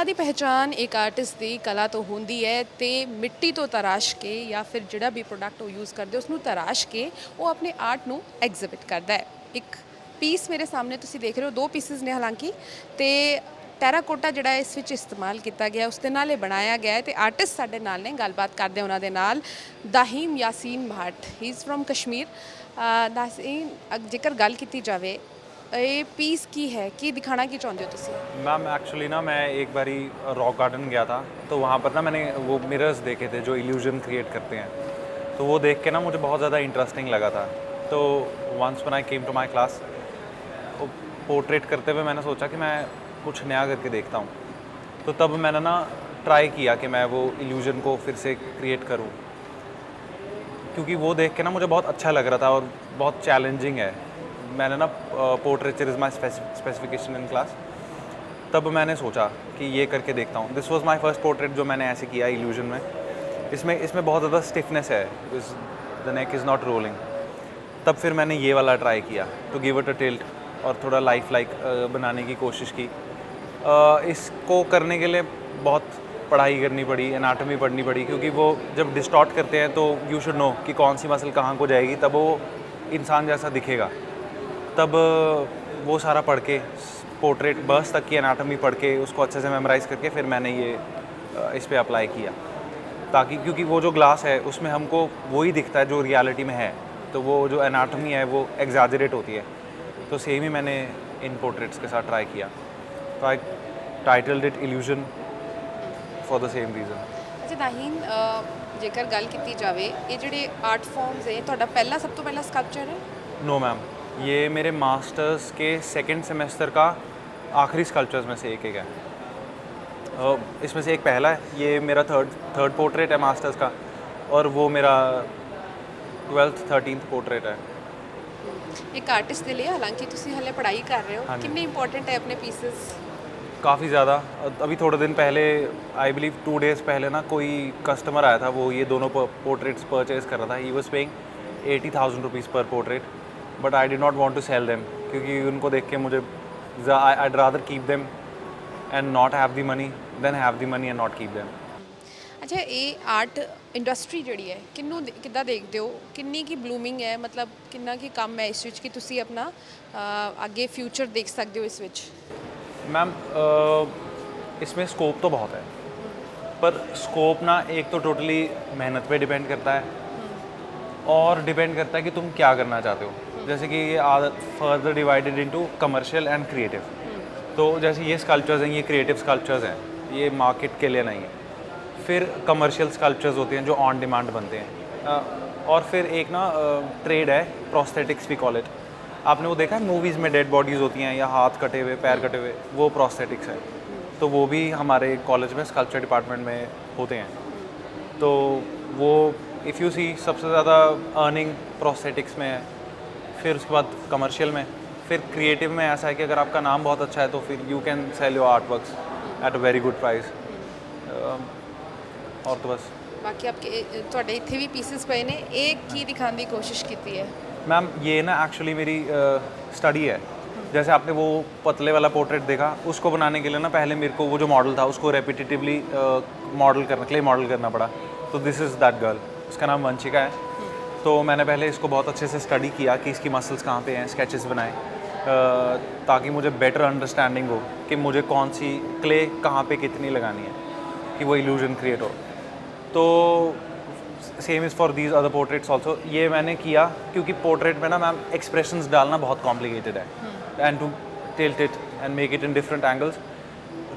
ਦੀ ਪਹਿਚਾਣ ਇੱਕ ਆਰਟਿਸਟ ਦੀ ਕਲਾ ਤੋਂ ਹੁੰਦੀ ਹੈ ਤੇ ਮਿੱਟੀ ਤੋਂ ਤਰਾਸ਼ ਕੇ ਜਾਂ ਫਿਰ ਜਿਹੜਾ ਵੀ ਪ੍ਰੋਡਕਟ ਉਹ ਯੂਜ਼ ਕਰਦੇ ਉਸ ਨੂੰ ਤਰਾਸ਼ ਕੇ ਉਹ ਆਪਣੇ ਆਰਟ ਨੂੰ ਐਗਜ਼ਿਬਿਟ ਕਰਦਾ ਹੈ। ਇੱਕ ਪੀਸ ਮੇਰੇ ਸਾਹਮਣੇ ਤੁਸੀਂ ਦੇਖ ਰਹੇ ਹੋ, ਦੋ ਪੀਸਿਸ ਨੇ ਹਾਲਾਂਕਿ, ਤੇ ਟੈਰਾਕੋਟਾ ਜਿਹੜਾ ਇਸ ਵਿੱਚ ਇਸਤੇਮਾਲ ਕੀਤਾ ਗਿਆ ਉਸ ਦੇ ਨਾਲ ਇਹ ਬਣਾਇਆ ਗਿਆ ਹੈ। ਤੇ ਆਰਟਿਸਟ ਸਾਡੇ ਨਾਲ ਨੇ, ਗੱਲਬਾਤ ਕਰਦੇ ਉਹਨਾਂ ਦੇ ਨਾਲ। Dahim Yasin Bhat, he is from Kashmir. ਦਾਸੀਨ, ਜੇਕਰ ਗੱਲ ਕੀਤੀ ਜਾਵੇ ये पीस की है कि दिखाना की चाहते हो तुसी? मैम एक्चुअली ना मैं एक बारी रॉक गार्डन गया था, तो वहाँ पर ना मैंने वो मिरर्स देखे थे जो इल्यूजन क्रिएट करते हैं। तो वो देख के ना मुझे बहुत ज़्यादा इंटरेस्टिंग लगा था। तो once when I came to my class, portrait करते हुए मैंने सोचा कि मैं कुछ नया करके देखता हूँ। तो तब मैंने ना ट्राई किया कि मैं वो इल्यूजन को फिर से क्रिएट करूँ, क्योंकि वो देख के ना मुझे बहुत अच्छा लग रहा था और बहुत चैलेंजिंग है। मैंने ना portraiture is my specification in class, तब मैंने सोचा कि ये करके देखता हूँ। This was my first portrait जो मैंने ऐसे किया इल्यूजन में। इसमें बहुत ज़्यादा स्टिफनेस है, the neck is not rolling. तब फिर मैंने ये वाला ट्राई किया to give it a tilt और थोड़ा लाइफ लाइक बनाने की कोशिश की। इसको करने के लिए बहुत पढ़ाई करनी पड़ी, एनाटॉमी पढ़नी पड़ी, क्योंकि वो जब डिस्टॉर्ट करते हैं तो यू शुड नो कि कौन सी मसल कहाँ को जाएगी, तब वो इंसान जैसा दिखेगा। तब वो सारा पढ़ के, पोर्ट्रेट बस तक की एनाटॉमी पढ़ के उसको अच्छे से मेमोराइज़ करके फिर मैंने ये इस पे अप्लाई किया, ताकि क्योंकि वो जो ग्लास है उसमें हमको वही दिखता है जो रियलिटी में है, तो वो जो एनाटॉमी है वो एग्जैजरेट होती है। तो सेम ही मैंने इन पोर्ट्रेट्स के साथ ट्राई किया। तो I titled it illusion for the same reason. अच्छा दाहीन, जेकर गल की जाए ये ਜਿਹੜੇ आर्ट फॉर्म्स है, ਤੁਹਾਡਾ ਪਹਿਲਾ ਸਭ ਤੋਂ ਪਹਿਲਾ ਸਕਲਪਚਰ है? नो मैम, ये मेरे मास्टर्स के सेकंड सेमेस्टर का आखिरी स्कल्पचर्स में से एक है। इसमें से एक पहला है, ये मेरा थर्ड पोर्ट्रेट है मास्टर्स का, और वो मेरा 12th 13th पोर्ट्रेट है। एक आर्टिस्ट के लिए हालांकि ਤੁਸੀਂ ਹਲੇ ਪੜ੍ਹਾਈ ਕਰ ਰਹੇ ਹੋ, ਕਿੰਨੇ ਇੰਪੋਰਟੈਂਟ ਹੈ ਆਪਣੇ ਪੀसेस? काफ़ी ज़्यादा। अभी थोड़े दिन पहले, आई बिलीव 2 days पहले ना, कोई कस्टमर आया था, वो ये दोनों पोर्ट्रेट्स परचेज़ कर रहा था। He was paying 80,000 rupees per portrait, but I did not want to sell them, क्योंकि उनको देख के मुझे I'd rather keep them and not have the money than have the money and not keep them। अच्छा, ਇਹ art industry ਜਿਹੜੀ ਹੈ ਕਿੰਨੂੰ ਕਿੱਦਾਂ ਦੇਖਦੇ ਹੋ, ਕਿੰਨੀ ਕੀ ਬਲੂਮਿੰਗ ਹੈ, ਮਤਲਬ ਕਿੰਨਾ ਕੀ ਕੰਮ ਹੈ ਇਸ ਵਿੱਚ ਕਿ ਤੁਸੀਂ ਆਪਣਾ ਅੱਗੇ ਫਿਊਚਰ ਦੇਖ ਸਕਦੇ ਹੋ ਇਸ ਵਿੱਚ? मैम इसमें स्कोप तो बहुत है, पर स्कोप ना एक तो टोटली मेहनत पे डिपेंड करता है और डिपेंड करता है कि तुम क्या करना चाहते हो। जैसे कि ये further divided into commercial and creative. तो जैसे ये स्कल्पचर्स हैं, ये क्रिएटिव स्कल्पचर्स हैं, ये मार्केट के लिए नहीं है। फिर कमर्शियल स्कल्पचर्स होते हैं जो ऑन डिमांड बनते हैं। और फिर एक ना ट्रेड है, प्रोस्थेटिक्स वी कॉल इट। आपने वो देखा है मूवीज़ में डेड बॉडीज़ होती हैं या हाथ कटे हुए, पैर कटे हुए, वो प्रोस्थेटिक्स है। तो वो भी हमारे कॉलेज में स्कल्पचर डिपार्टमेंट में होते हैं। तो वो इफ़ यू सी, सबसे ज़्यादा अर्निंग प्रोस्थेटिक्स में है, फिर उसके बाद कमर्शियल में, फिर क्रिएटिव में ऐसा है कि अगर आपका नाम बहुत अच्छा है तो फिर you can sell your art works at a very good price. और तो बस ਬਾਕੀ ਆਪਕੇ ਤੁਹਾਡੇ ਇੱਥੇ ਵੀ ਪੀसेस ਪਏ ਨੇ, ਇਹ ਕੀ ਦਿਖਾਉਣ ਦੀ ਕੋਸ਼ਿਸ਼ ਕੀਤੀ ਹੈ? मैम ये ना एक्चुअली मेरी स्टडी है। जैसे आपने वो पतले वाला पोर्ट्रेट देखा, उसको बनाने के लिए ना पहले मेरे को वो जो मॉडल था उसको रेपिटेटिवली क्ले मॉडल करना पड़ा। तो दिस इज़ दैट गर्ल, उसका नाम वंशिका है। तो मैंने पहले इसको बहुत अच्छे से स्टडी किया कि इसकी मसल्स कहाँ पे हैं, स्केचेस बनाए, ताकि मुझे बेटर अंडरस्टैंडिंग हो कि मुझे कौन सी क्ले कहाँ पे कितनी लगानी है कि वो इल्यूजन क्रिएट हो। तो same is for these other portraits also. ये मैंने किया क्योंकि पोर्ट्रेट में ना मैम एक्सप्रेशंस डालना बहुत कॉम्प्लिकेटेड है, and to tilt it and make it in different angles.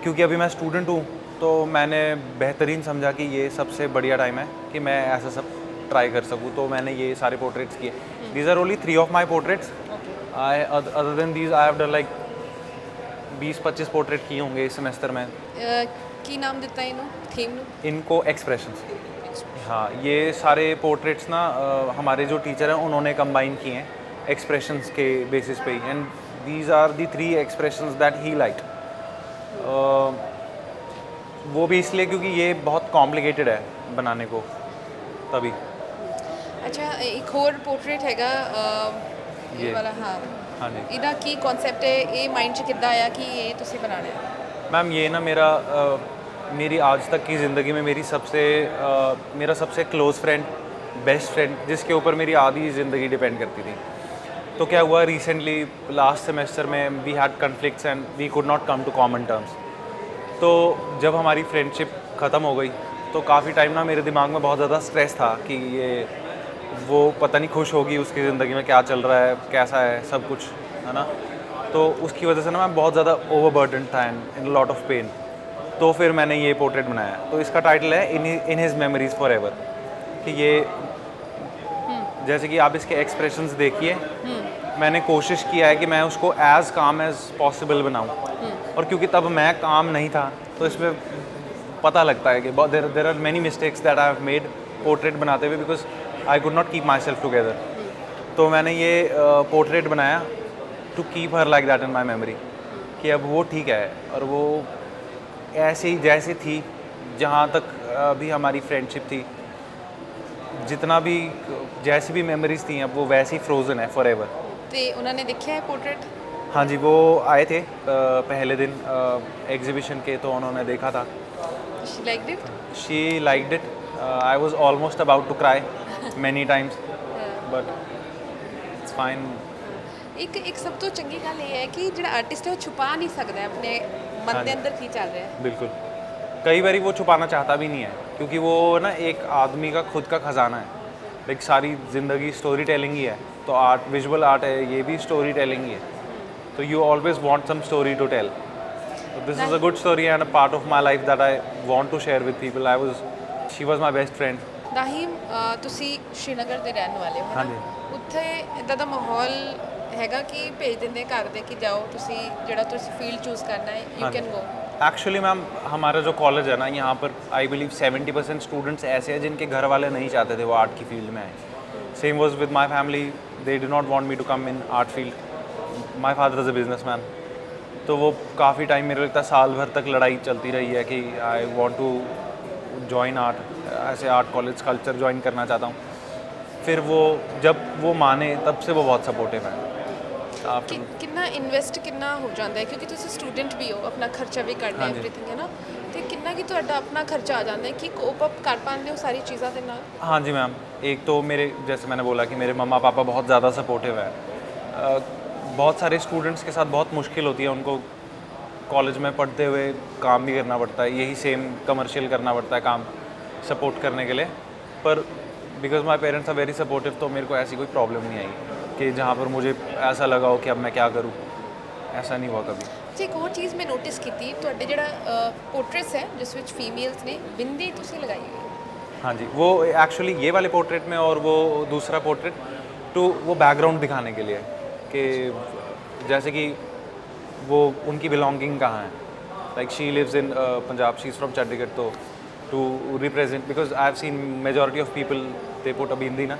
क्योंकि अभी मैं स्टूडेंट हूँ, तो मैंने बेहतरीन समझा कि ये सबसे बढ़िया टाइम है कि मैं ऐसा सब ट्राई कर सकूँ। तो मैंने ये सारे पोर्ट्रेट्स किए। These are only 3 of my portraits. Other than these I have done like 20-25 portrait किए होंगे इस सेमेस्टर में। ਕੀ ਨਾਮ ਦਿੱਤਾ ਇਹਨੂੰ, ਥੀਮ ਨੂੰ? इनको एक्सप्रेशंस। हाँ, ये सारे पोर्ट्रेट्स ना हमारे जो टीचर हैं उन्होंने कंबाइन किए हैं एक्सप्रेशंस के बेसिस पे ही, and these are the 3 expressions that he liked. वो भी इसलिए क्योंकि ये बहुत कॉम्प्लिकेटेड है बनाने को, तभी। अच्छा, एक और पोर्ट्रेट हैगा ये वाला। हाँ हाँ जी। ਇਹਦਾ ਕੀ ਕਨਸੈਪਟ ਹੈ, ਇਹ ਮਾਈਂਡ 'ਚ ਕਿੱਦਾਂ ਆਇਆ ਕਿ ਇਹ ਤੁਸੀਂ ਬਣਾਉਣਾ ਹੈ? मैम ये ना मेरी आज तक की ज़िंदगी में मेरा सबसे क्लोज़ फ्रेंड, बेस्ट फ्रेंड, जिसके ऊपर मेरी आधी ज़िंदगी डिपेंड करती थी। तो क्या हुआ रिसेंटली लास्ट सेमेस्टर में we had conflicts and we could not come to common terms. तो जब हमारी फ्रेंडशिप ख़त्म हो गई तो काफ़ी टाइम ना मेरे दिमाग में बहुत ज़्यादा स्ट्रेस था कि वो पता नहीं खुश होगी, उसकी ज़िंदगी में क्या चल रहा है, कैसा है सब कुछ, है ना। तो उसकी वजह से ना मैं बहुत ज़्यादा ओवरबर्डन था and in lot of pain. तो फिर मैंने ये पोर्ट्रेट बनाया। तो इसका टाइटल है in his memories for ever. कि ये जैसे कि आप इसके एक्सप्रेशंस देखिए, मैंने कोशिश किया है कि मैं उसको एज़ काम एज़ पॉसिबल बनाऊं। और क्योंकि तब मैं काम नहीं था तो इसमें पता लगता है कि there are many mistakes that I have made portrait बनाते हुए, because I could not keep myself together. तो मैंने ये पोर्ट्रेट बनाया to keep her like that in my memory, कि अब वो ठीक है और वो ऐसे ही जैसे थी, जहाँ तक अभी हमारी फ्रेंडशिप थी, जितना भी जैसी भी मेमोरीज थी अब वो वैसे ही फ्रोजन है फॉर एवर। तो उन्होंने देखा है पोर्ट्रेट? हाँ जी, वो आए थे पहले दिन एग्जीबिशन के, तो उन्होंने देखा था। She liked it? She liked it. I was almost about to cry many times, but it's fine. एक सब तो चंगी गल ये है कि जो आर्टिस्ट है वो छुपा नहीं सकता है अपने मन के अंदर की चल रहा है। बिल्कुल, कई बार वो छुपाना चाहता भी नहीं है, क्योंकि वो ना एक आदमी का खुद का खजाना है। लाइक सारी ज़िंदगी स्टोरी टेलिंग ही है, तो आर्ट, विजुअल आर्ट है, ये भी स्टोरी टेलिंग ही है। तो you always want some story to tell. This is a good story and a part of my life that I want to share with people. She was my best friend. Dahim, ਤੁਸੀਂ ਸ਼੍ਰੀਨਗਰ ਦੇ ਰਹਿਣ ਵਾਲੇ ਹੋ हाँ ਨਾ? जी। ਉੱਥੇ ਇਦਾਂ ਦਾ ਮਾਹੌਲ ਹੈਗਾ ਕਿ ਭੇਜ ਦਿੰਦੇ ਘਰ ਦੇ ਕਿ ਜਾਓ ਤੁਸੀਂ ਜਿਹੜਾ ਤੁਸੀਂ ਫੀਲਡ ਚੂਜ਼ ਕਰਨਾ ਹੈ ਯੂ हाँ ਕੈਨ ਗੋ? एक्चुअली मैम हमारा जो कॉलेज है ना, यहाँ पर आई बिलीव 70% स्टूडेंट्स ऐसे हैं जिनके घर वाले नहीं चाहते थे वो आर्ट की फील्ड में आए। Same was with my family, they do not want me to come in art field. My father is a businessman. तो वो काफ़ी टाइम, मेरे लगता है साल भर तक लड़ाई चलती रही है कि I want to join art, ऐसे आर्ट कॉलेज कल्चर ज्वाइन करना चाहता हूँ। फिर वो जब वो माने तब से वो बहुत सपोर्टिव है। ਕਿ ਕਿੰਨਾ ਇਨਵੈਸਟ ਕਿੰਨਾ ਹੋ ਜਾਂਦਾ ਹੈ, ਕਿਉਂਕਿ ਤੁਸੀਂ ਸਟੂਡੈਂਟ ਵੀ ਹੋ, ਆਪਣਾ ਖਰਚਾ ਵੀ ਕੱਢਣਾ ਹਾਂਜੀ। ਐਵਰੀਥਿੰਗ ਹੈ ਨਾ, ਤੇ ਕਿੰਨਾ ਕਿ ਤੁਹਾਡਾ ਆਪਣਾ ਖਰਚਾ ਆ ਜਾਂਦਾ ਹੈ ਕਿ ਕੋਪ ਅਪ ਕਰ ਪਾਉਂਦੇ ਹੋ ਸਾਰੀ ਚੀਜ਼ਾਂ ਦੇ ਨਾਲ? हाँ जी मैम, एक तो मेरे, जैसे मैंने बोला कि मेरे मम्मा पापा बहुत ज़्यादा सपोर्टिव है। बहुत सारे स्टूडेंट्स के साथ बहुत मुश्किल होती है, उनको कॉलेज में पढ़ते हुए काम भी करना पड़ता है, यही सेम कमर्शियल करना पड़ता है काम सपोर्ट करने के लिए। पर because my parents are very supportive, तो मेरे को ऐसी कोई प्रॉब्लम नहीं आई कि जहाँ पर मुझे ऐसा लगा हो कि अब मैं क्या करूँ। ऐसा नहीं हुआ कभी। ਤੇ ਇੱਕ ਹੋਰ ਚੀਜ਼ ਮੈਂ ਨੋਟਿਸ ਕੀਤੀ, ਤੁਹਾਡੇ ਜਿਹੜਾ ਪੋਰਟਰੇਟਸ ਹੈ ਜਿਸ ਵਿੱਚ ਫੀਮੇਲਸ ਨੇ, ਬਿੰਦੀ ਤੁਸੀਂ ਲਗਾਈ ਹੋਈ ਹੈ। हाँ जी, वो एक्चुअली ये वाले पोर्ट्रेट में, और वो दूसरा पोर्ट्रेट तो वो बैकग्राउंड दिखाने के लिए कि जैसे कि वो उनकी बिलोंगिंग कहाँ है। Like she lives in Punjab, she is from Chandigarh, तो to represent, because I have seen majority of people they put a bindi ना,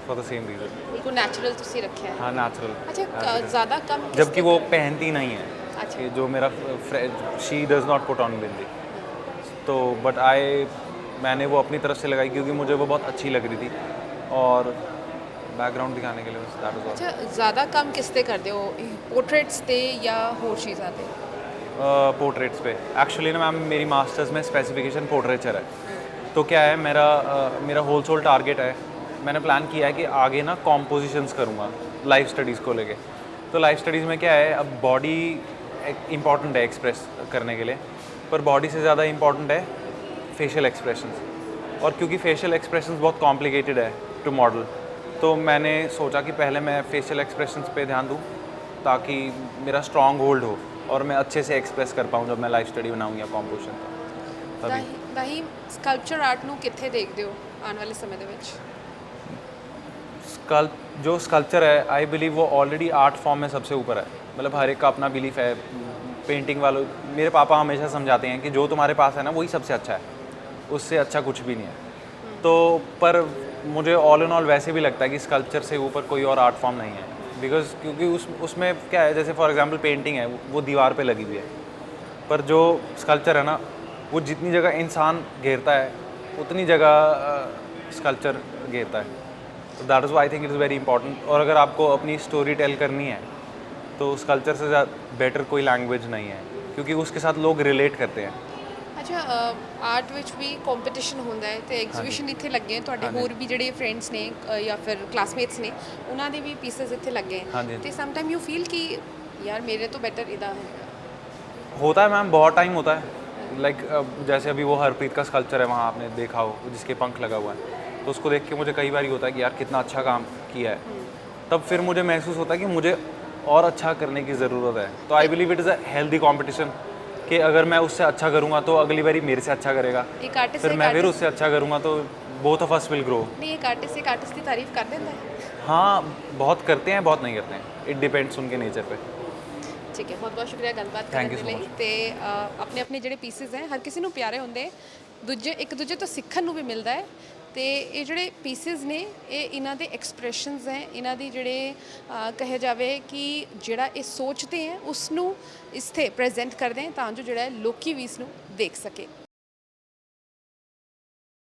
फॉर द सेम रीज़न। ਬਿਲਕੁਲ ਨੈਚੁਰਲ ਤੁਸੀਂ ਰੱਖਿਆ ਹੈ। हाँ, नेचुरल। ਅੱਛਾ, ਜ਼ਿਆਦਾ ਕਮ किस जबकि पे वो करते पहनती नहीं है। अच्छा। कि जो मेरा she does not put on bindi. तो बट मैंने वो अपनी तरफ से लगाई क्योंकि मुझे वो बहुत अच्छी लग रही थी, और बैकग्राउंड दिखाने के लिए बस दैट वाज ਅੱਛਾ, ਜ਼ਿਆਦਾ ਕੰਮ ਕਿਸ ਤੇ ਕਰਦੇ ਹੋ, ਪੋਰਟਰੇਟਸ ਤੇ ਜਾਂ ਹੋਰ ਚੀਜ਼ਾਂ ਤੇ? ऑल। पोर्ट्रेट्स पे एक्चुअली ना मैम, मेरी मास्टर्स में स्पेसिफिकेशन पोर्ट्रेचर है। तो क्या है, मेरा होल सोल टारगेट है, मैंने प्लान किया है कि आगे ना कॉम्पोजिशंस करूँगा लाइफ स्टडीज़ को लेके। तो लाइफ स्टडीज़ में क्या है, अब बॉडी इम्पॉर्टेंट है एक्सप्रेस करने के लिए, पर बॉडी से ज़्यादा इम्पॉर्टेंट है फेशियल एक्सप्रेशंस। और क्योंकि फेशियल एक्सप्रेशंस बहुत कॉम्प्लिकेटेड है टू मॉडल, तो मैंने सोचा कि पहले मैं फेशियल एक्सप्रेशंस पे ध्यान दूँ ताकि मेरा स्ट्रॉन्ग होल्ड हो और मैं अच्छे से एक्सप्रेस कर पाऊँ जब मैं लाइफ स्टडी बनाऊँ या कॉम्पोजिशन। तभी ਦਾਹੀ ਸਕਲਪਚਰ ਆਰਟ ਨੂੰ ਕਿੱਥੇ ਦੇਖਦੇ ਹੋ ਆਉਣ ਵਾਲੇ ਸਮੇਂ ਦੇ ਵਿੱਚ? जो स्कल्पचर है, आई बिलीव वो ऑलरेडी आर्ट फॉर्म में सबसे ऊपर है। मतलब हर एक का अपना बिलीफ है। पेंटिंग वालों, मेरे पापा हमेशा समझाते हैं कि जो तुम्हारे पास है ना वही सबसे अच्छा है, उससे अच्छा कुछ भी नहीं है। तो पर मुझे ऑल इन ऑल वैसे भी लगता है कि स्कल्पचर से ऊपर कोई और आर्ट फॉर्म नहीं है, बिकॉज क्योंकि उसमें क्या है, जैसे फॉर एग्जांपल पेंटिंग है, वो दीवार पे लगी हुई है, पर जो स्कल्पचर है ना, वो जितनी जगह इंसान घेरता है उतनी जगह स्कल्पचर घेरता है। तो that is why I think it is very important. और अगर आपको अपनी स्टोरी टेल करनी है तो स्कल्पचर से बेटर कोई लैंग्वेज नहीं है। क्योंकि उसके साथ लोग रिलेट करते हैं। ਅੱਛਾ ਆਰਟ ਵਿੱਚ ਵੀ ਕੰਪੀਟੀਸ਼ਨ ਹੁੰਦਾ ਹੈ ਤੇ ਐਗਜ਼ੀਬਿਸ਼ਨ ਇੱਥੇ ਲੱਗੇ ਤੁਹਾਡੇ ਹੋਰ ਵੀ ਜਿਹੜੇ ਫਰੈਂਡਸ ਨੇ ਜਾਂ ਫਿਰ ਕਲਾਸਮੇਟਸ ਨੇ ਉਹਨਾਂ ਦੇ ਵੀ ਪੀਸਸ ਇੱਥੇ ਲੱਗੇ ਹਾਂਜੀ। ਤੇ ਸਮ ਟਾਈਮ ਯੂ ਫੀਲ ਕਿ यार मेरे तो बेटर इदा है होता है मैम, बहुत टाइम होता है। लाइक जैसे अभी वो हरप्रीत का स्कल्पचर है वहाँ आपने देखा हो जिसके पंख लगा हुआ है, तो उसको देख के मुझे कई बार होता है कि यार कितना अच्छा काम किया है। तब फिर मुझे महसूस होता है कि मुझे और अच्छा करने की ज़रूरत है। तो I believe it is a healthy competition कि अगर मैं उससे अच्छा करूँगा तो अगली बारी मेरे से अच्छा करेगा, एक आर्टिस्ट फिर मैं फिर उससे अच्छा करूँगा तो both of us will grow. नहीं एक आर्टिस्ट की तारीफ कर देता है। हाँ, बहुत करते हैं, बहुत नहीं करते हैं, इट डिपेंड्स उनके नेचर पे। ਠੀਕ ਹੈ, ਬਹੁਤ ਬਹੁਤ ਸ਼ੁਕਰੀਆ ਗੱਲਬਾਤ ਕਰਨ ਦੇ ਲਈ। ਤੇ ਆਪਣੇ ਆਪਣੇ ਜਿਹੜੇ ਪੀਸਿਸ ਹੈ ਹਰ ਕਿਸੇ ਨੂੰ ਪਿਆਰੇ ਹੁੰਦੇ, ਇੱਕ ਦੂਜੇ ਤੋਂ ਸਿੱਖਣ ਨੂੰ ਵੀ ਮਿਲਦਾ ਹੈ। ਤੇ ਇਹ ਜਿਹੜੇ ਪੀਸਿਸ ਨੇ ਇਹ ਇਹਨਾਂ ਦੇ ਐਕਸਪ੍ਰੈਸ਼ਨਸ ਹੈ, ਇਹਨਾਂ ਦੀ ਜਿਹੜੇ ਕਹੇ ਜਾਵੇ ਕਿ ਜਿਹੜਾ ਇਹ ਸੋਚਦੇ ਹੈ ਉਸ ਨੂੰ ਇੱਥੇ ਪ੍ਰੈਜ਼ੈਂਟ ਕਰਦੇ ਹੈ ਤਾਂ ਜੋ ਜਿਹੜਾ ਲੋਕੀ ਵੀ ਇਸ ਨੂੰ ਦੇਖ ਸਕੇ।